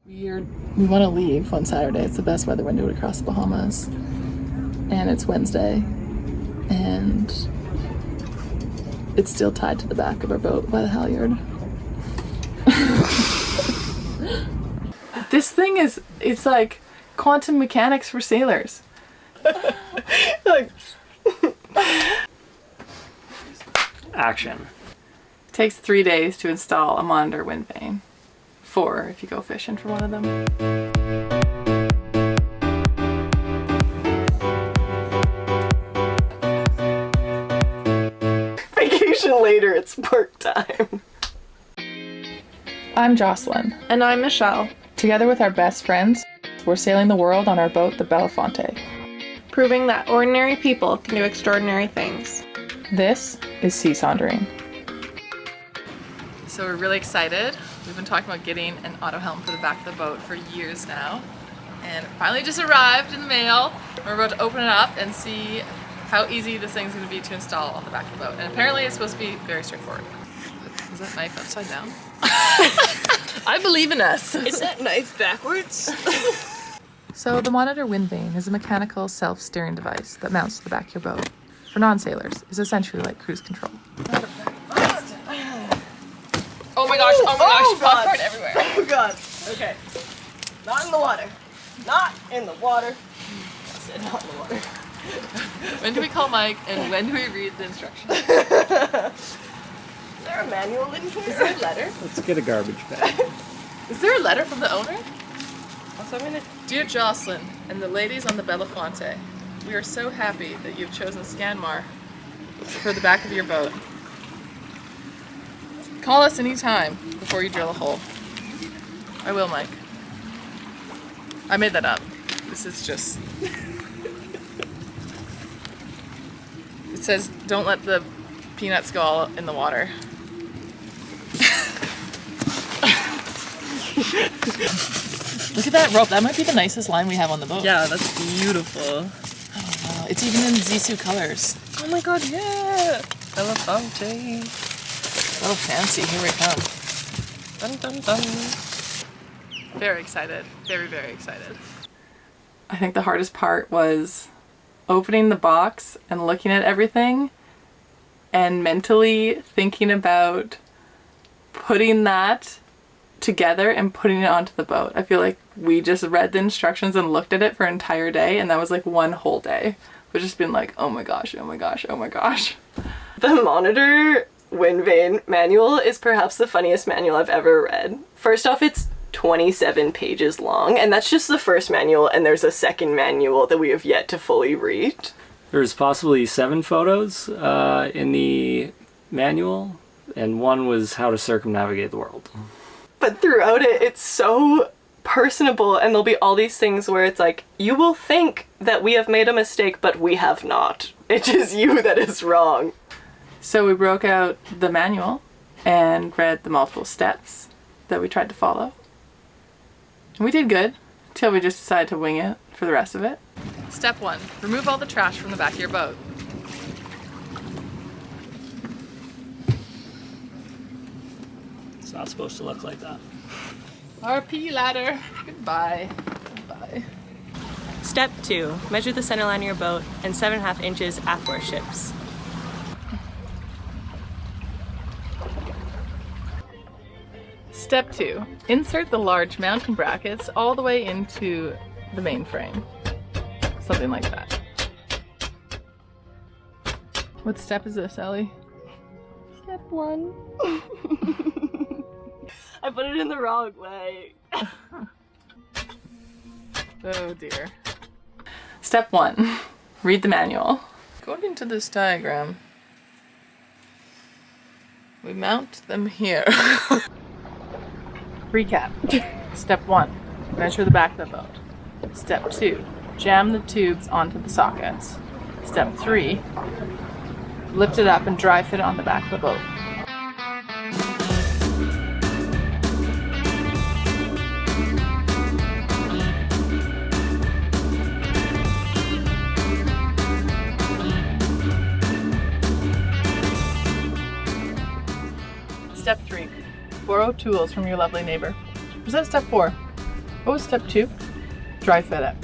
We want to leave on Saturday. It's the best weather window to cross the Bahamas. And it's Wednesday. And it's still tied to the back of our boat by the halyard. This thing it's like quantum mechanics for sailors. Like Action. It takes 3 days to install a Monitor Windvane. 4 if you go fishing for one of them. Vacation later, it's work time. I'm Jocelyn. And I'm Michelle, Together with our best friends, we're sailing the world on our boat, the Belafonte. proving that ordinary people can do extraordinary things. This is Sea Saundering. So we're really excited. We've been talking about getting an auto helm for the back of the boat for years now. And it finally just arrived in the mail. We're about to open it up and see how easy this thing's going to be to install on the back of the boat. And apparently it's supposed to be very straightforward. Is that knife upside down? I believe in us. Is that knife backwards? So the Monitor Windvane is a mechanical self-steering device that mounts to the back of your boat. For non-sailors, it's essentially like cruise control. Oh my gosh, God. popcorn everywhere. Oh god. Okay. Not in the water. Not in the water. I said not in the water. When do we call Mike and when do we read the instructions? Is there a manual in here? Is there a letter? Let's get a garbage bag. Is there a letter from the owner? Also, I'm gonna... Dear Jocelyn and the ladies on the Belafonte, we are so happy that you've chosen Scanmar for the back of your boat. Call us anytime before you drill a hole. I will, Mike. I made that up. This is just... It says, don't let the peanuts go all in the water. Look at that rope. That might be the nicest line we have on the boat. Yeah, that's beautiful. Oh, wow. It's even in Zissou colors. Oh my god, yeah! Belafonte. Oh, fancy. Here we come. Dun dun dun. Very excited. Very, very excited. I think the hardest part was opening the box and looking at everything and mentally thinking about putting that together and putting it onto the boat. I feel like we just read the instructions and looked at it for an entire day, and that was like one whole day. We've just been like, oh my gosh, oh my gosh, oh my gosh. The Monitor Windvane manual is perhaps the funniest manual I've ever read. First off, it's 27 pages long, and that's just the first manual, and there's a second manual that we have yet to fully read. There's possibly 7 photos in the manual, and one was how to circumnavigate the world. But throughout it, it's so personable, and there'll be all these things where it's like, you will think that we have made a mistake, but we have not. It is you that is wrong. So we broke out the manual and read the multiple steps that we tried to follow. And we did good, until we just decided to wing it for the rest of it. Step 1, remove all the trash from the back of your boat. It's not supposed to look like that. RP ladder, goodbye, goodbye. Step 2. Measure the center line of your boat and 7.5 inches athwart ships. Step 2, insert the large mounting brackets all the way into the main frame. Something like that. What step is this, Ellie? Step 1. I put it in the wrong way. Oh dear. Step 1, read the manual. According to this diagram, we mount them here. Recap. Step 1, measure the back of the boat. Step 2, jam the tubes onto the sockets. Step 3, lift it up and dry fit it on the back of the boat. Step 3, borrow tools from your lovely neighbor. Was that step 4? What was step 2? Dry fit it.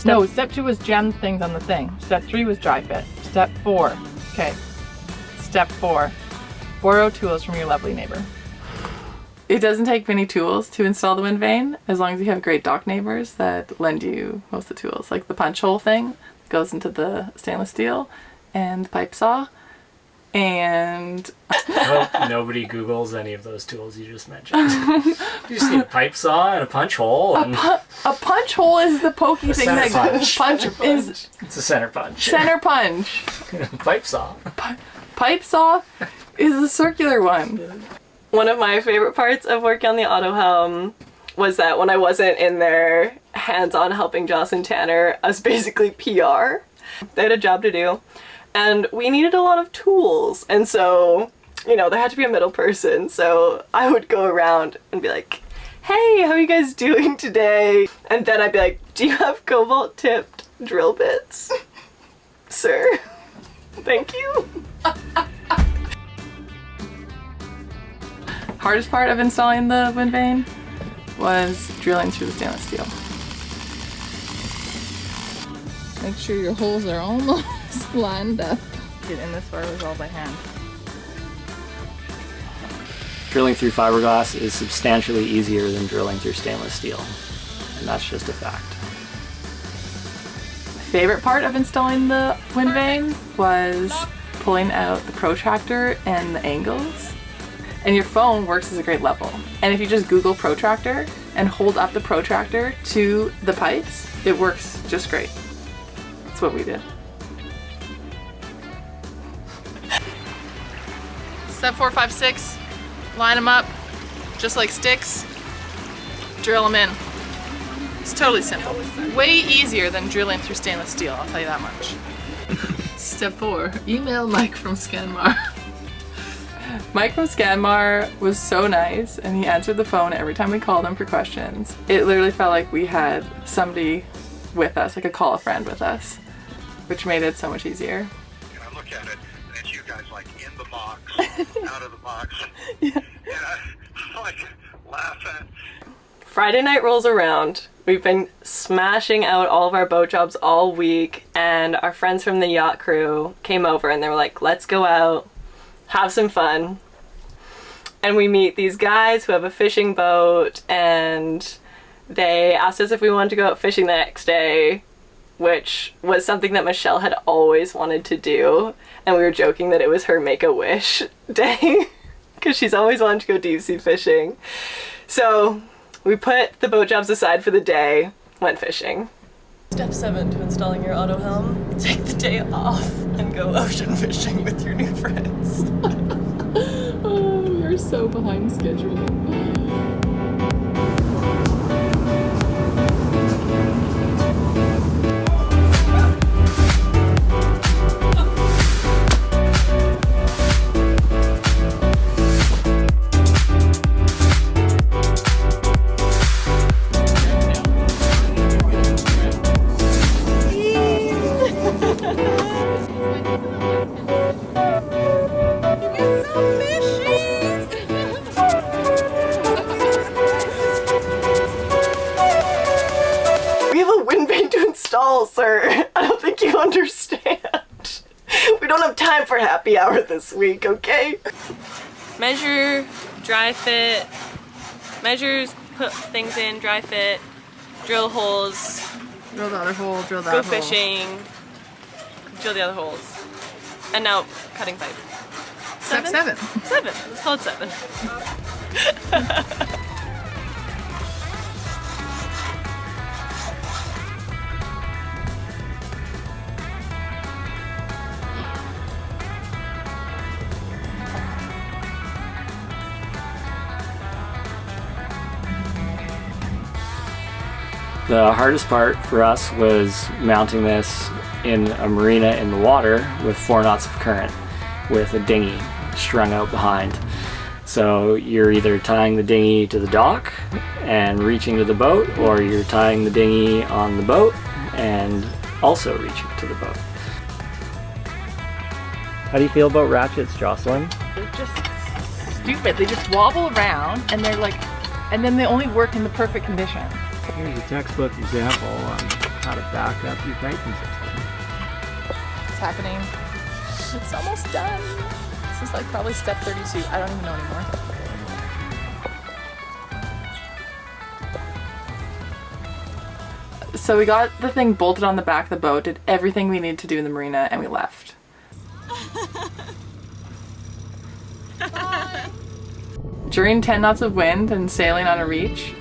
No, step 2 was jam things on the thing. Step 3 was dry fit. Step 4. Okay. Step 4. Borrow tools from your lovely neighbor. It doesn't take many tools to install the Windvane, as long as you have great dock neighbors that lend you most of the tools. Like the punch hole thing that goes into the stainless steel, and the pipe saw, and... I hope nobody Googles any of those tools you just mentioned. You just need a pipe saw and a punch hole. And a punch hole is the pokey thing that punch is... It's a center punch. Center punch. Pipe saw. Pipe saw is the circular one. One of my favorite parts of working on the auto helm was that when I wasn't in there hands-on helping Joss and Tanner, I was basically PR. They had a job to do, and we needed a lot of tools, and so, you know, there had to be a middle person, so I would go around and be like, hey, how are you guys doing today? And then I'd be like, do you have cobalt-tipped drill bits? Sir? Thank you. Hardest part of installing the Windvane was drilling through the stainless steel. Make sure your holes are almost lined up. And this part was all by hand. Drilling through fiberglass is substantially easier than drilling through stainless steel, and that's just a fact. Favorite part of installing the Windvane was pulling out the protractor and the angles. And your phone works as a great level. And if you just Google protractor and hold up the protractor to the pipes, it works just great. That's what we did. Step 4, 5, 6, line them up just like sticks, drill them in. It's totally simple. Way easier than drilling through stainless steel, I'll tell you that much. Step 4, email Mike from Scanmar. Mike from Scanmar was so nice, and he answered the phone every time we called him for questions. It literally felt like we had somebody with us, like a call a friend with us, which made it so much easier. And I look at it, and it's you guys like in the box, out of the box. Yeah. And I'm like laughing. Friday night rolls around. We've been smashing out all of our boat jobs all week, and our friends from the yacht crew came over and they were like, let's go out, have some fun. And we meet these guys who have a fishing boat, and they asked us if we wanted to go out fishing the next day, which was something that Michelle had always wanted to do. And we were joking that it was her Make-A-Wish day because she's always wanted to go deep sea fishing. So we put the boat jobs aside for the day, went fishing. Step 7 to installing your auto helm: take the day off and go ocean fishing with your new friends. Oh, you're so behind schedule. Sir, I don't think you understand. We don't have time for happy hour this week, okay? Measure, dry fit, measures, put things in, dry fit, drill holes, Drill the other hole, drill that go hole. fishing, drill the other holes, and now cutting pipe. Step 7. 7. Let's call it 7. The hardest part for us was mounting this in a marina in the water with 4 knots of current with a dinghy strung out behind. So you're either tying the dinghy to the dock and reaching to the boat, or you're tying the dinghy on the boat and also reaching to the boat. How do you feel about ratchets, Jocelyn? They're just stupid. They just wobble around and they're like and then they only work in the perfect conditions. Here's a textbook example on how to back up your piping system. It's happening. It's almost done. This is like probably step 32. I don't even know anymore. So we got the thing bolted on the back of the boat, did everything we needed to do in the marina, and we left. During 10 knots of wind and sailing on a reach,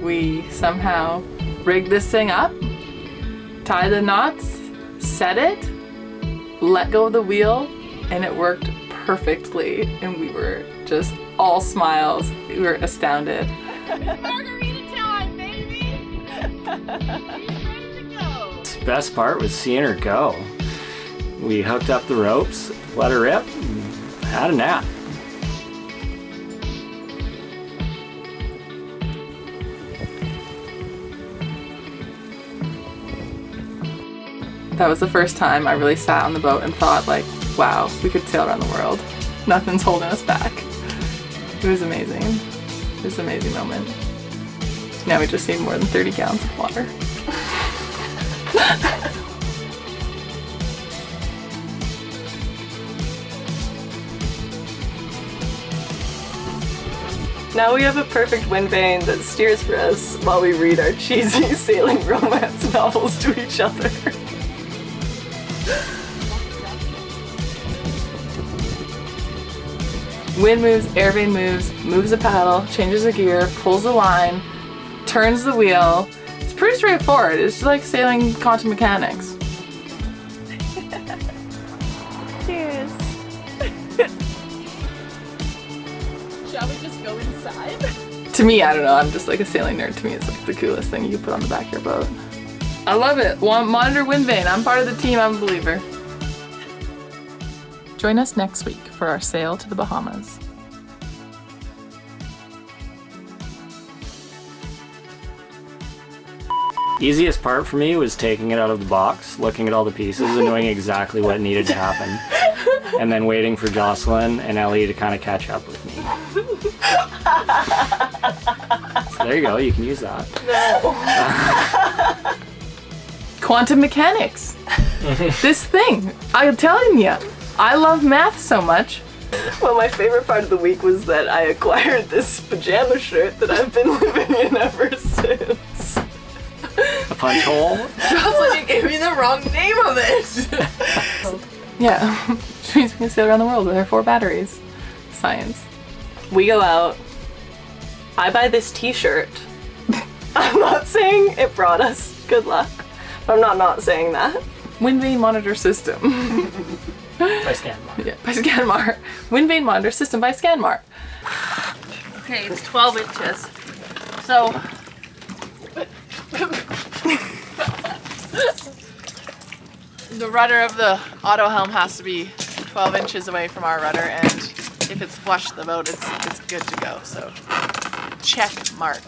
we somehow rigged this thing up, tied the knots, set it, let go of the wheel, and it worked perfectly. And we were just all smiles. We were astounded. Margarita time, baby! The best part was seeing her go. We hooked up the ropes, let her rip, and had a nap. That was the first time I really sat on the boat and thought, like, wow, we could sail around the world. Nothing's holding us back. It was amazing. It was an amazing moment. Now we just need more than 30 gallons of water. Now we have a perfect windvane that steers for us while we read our cheesy sailing romance novels to each other. Wind moves, air vane moves, moves a paddle, changes a gear, pulls the line, turns the wheel. It's pretty straightforward. It's like sailing quantum mechanics. Cheers. Shall we just go inside? To me, I don't know, I'm just like a sailing nerd. To me, it's like the coolest thing you can put on the back of your boat. I love it. Monitor Windvane. I'm part of the team. I'm a believer. Join us next week for our sail to the Bahamas. Easiest part for me was taking it out of the box, looking at all the pieces and knowing exactly what needed to happen. And then waiting for Jocelyn and Ellie to kind of catch up with me. So there you go, you can use that. No. Quantum mechanics. This thing. I'm telling you, I love math so much. Well, my favorite part of the week was that I acquired this pajama shirt that I've been living in ever since. A punch hole. Jocelyn, you gave me the wrong name of it. Yeah, which means we can sail around the world with our 4 batteries. Science. We go out. I buy this t-shirt. I'm not saying it brought us good luck. I'm not saying that. Windvane monitor system. By Scanmar. Yeah, by Scanmar. Windvane monitor system by Scanmar. Okay, it's 12 inches. So, the rudder of the auto helm has to be 12 inches away from our rudder, and if it's flush the boat, it's good to go. So, check mark.